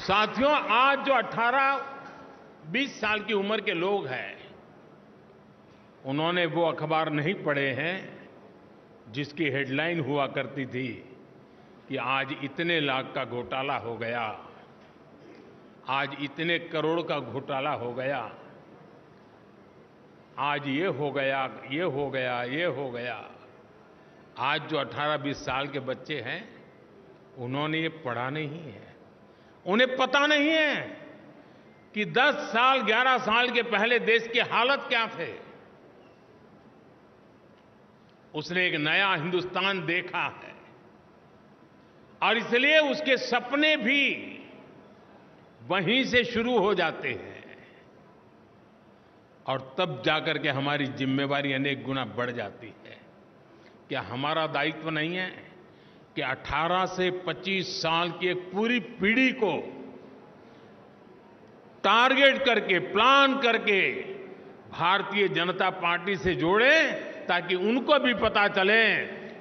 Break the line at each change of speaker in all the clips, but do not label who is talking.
साथियों, आज जो 18-20 साल की उम्र के लोग हैं, उन्होंने वो अखबार नहीं पढ़े हैं जिसकी हेडलाइन हुआ करती थी कि आज इतने लाख का घोटाला हो गया, आज इतने करोड़ का घोटाला हो गया, आज ये हो गया, ये हो गया, ये हो गया। आज जो 18-20 साल के बच्चे हैं, उन्होंने ये पढ़ा नहीं है। उन्हें पता नहीं है कि 10 साल 11 साल के पहले देश की हालत क्या थे। उसने एक नया हिंदुस्तान देखा है और इसलिए उसके सपने भी वहीं से शुरू हो जाते हैं और तब जाकर के हमारी जिम्मेवारी अनेक गुना बढ़ जाती है। क्या हमारा दायित्व नहीं है कि 18 से 25 साल की एक पूरी पीढ़ी को टारगेट करके, प्लान करके भारतीय जनता पार्टी से जोड़ें, ताकि उनको भी पता चले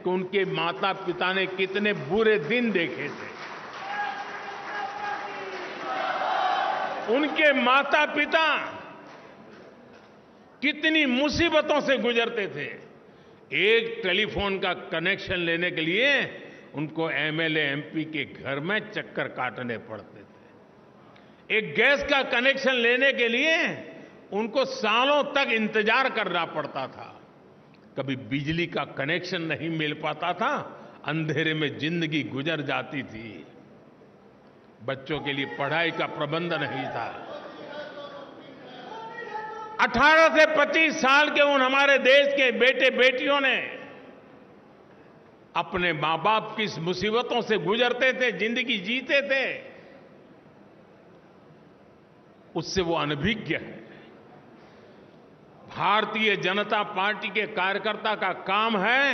कि उनके माता पिता ने कितने बुरे दिन देखे थे, उनके माता पिता कितनी मुसीबतों से गुजरते थे। एक टेलीफोन का कनेक्शन लेने के लिए उनको एमएलए एमपी के घर में चक्कर काटने पड़ते थे। एक गैस का कनेक्शन लेने के लिए उनको सालों तक इंतजार करना पड़ता था। कभी बिजली का कनेक्शन नहीं मिल पाता था, अंधेरे में जिंदगी गुजर जाती थी। बच्चों के लिए पढ़ाई का प्रबंध नहीं था। 18 से 25 साल के उन हमारे देश के बेटे बेटियों ने अपने मां बाप की मुसीबतों से गुजरते थे, जिंदगी जीते थे, उससे वो अनभिज्ञ है। भारतीय जनता पार्टी के कार्यकर्ता का काम है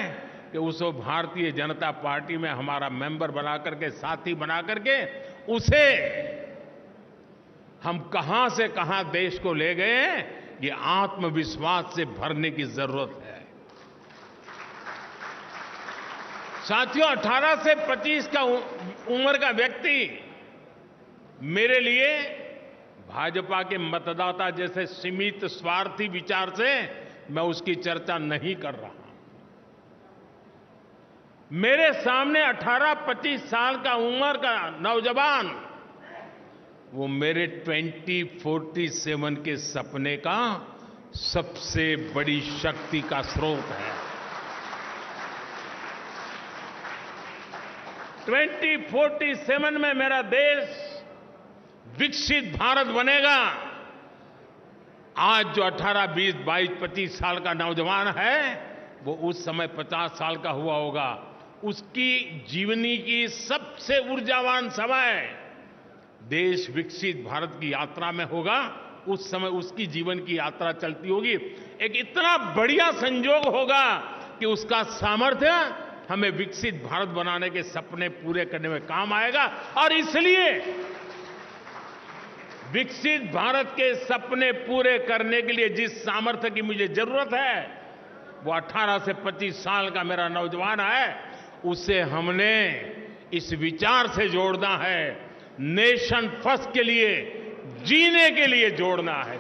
कि उसको भारतीय जनता पार्टी में हमारा मेंबर बना करके, साथी बना करके, उसे हम कहां से कहां देश को ले गए, ये आत्मविश्वास से भरने की जरूरत है। साथियों, 18 से 25 का उम्र का व्यक्ति मेरे लिए भाजपा के मतदाता जैसे सीमित स्वार्थी विचार से मैं उसकी चर्चा नहीं कर रहा। मेरे सामने 18-25 साल का उम्र का नौजवान, वो मेरे 2047 के सपने का सबसे बड़ी शक्ति का स्रोत है। 2047 में मेरा देश विकसित भारत बनेगा। आज जो 18, 20, 22, 25 साल का नौजवान है, वो उस समय 50 साल का हुआ होगा। उसकी जीवनी की सबसे ऊर्जावान समय देश विकसित भारत की यात्रा में होगा। उस समय उसकी जीवन की यात्रा चलती होगी। एक इतना बढ़िया संयोग होगा कि उसका सामर्थ्य हमें विकसित भारत बनाने के सपने पूरे करने में काम आएगा। और इसलिए विकसित भारत के सपने पूरे करने के लिए जिस सामर्थ्य की मुझे जरूरत है, वो 18 से 25 साल का मेरा नौजवान है। उसे हमने इस विचार से जोड़ना है, नेशन फर्स्ट के लिए, जीने के लिए जोड़ना है।